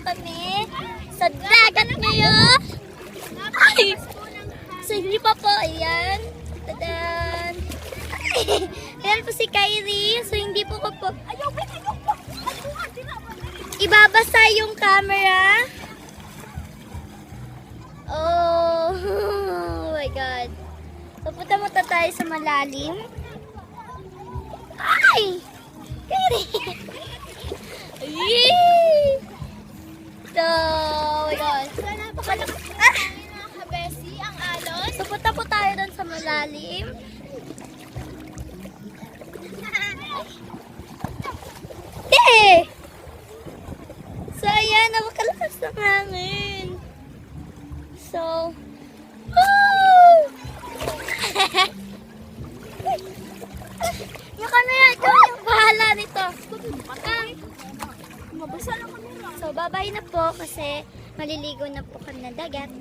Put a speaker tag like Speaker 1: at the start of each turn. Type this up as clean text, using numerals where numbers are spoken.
Speaker 1: kami sa dagat ngayon. Ay! So, hindi pa po. Ayan. Tadan. Ayan po si Kyrie. So, hindi po ko po. Ibabasa yung camera. Oh my God. So, punta tayo sa malalim. Ay! Kyrie! Yee! So, oh my God.
Speaker 2: Nakabesi ang alon.
Speaker 1: So, punta po tayo doon sa malalim. Eh! So, ayan, napakalakas ng hangin. So, woo! Yung camera, ikaw yung bahala nito.
Speaker 2: Mabasa lang kami.
Speaker 1: So, babay na po kasi maliligo na po kami ng dagat.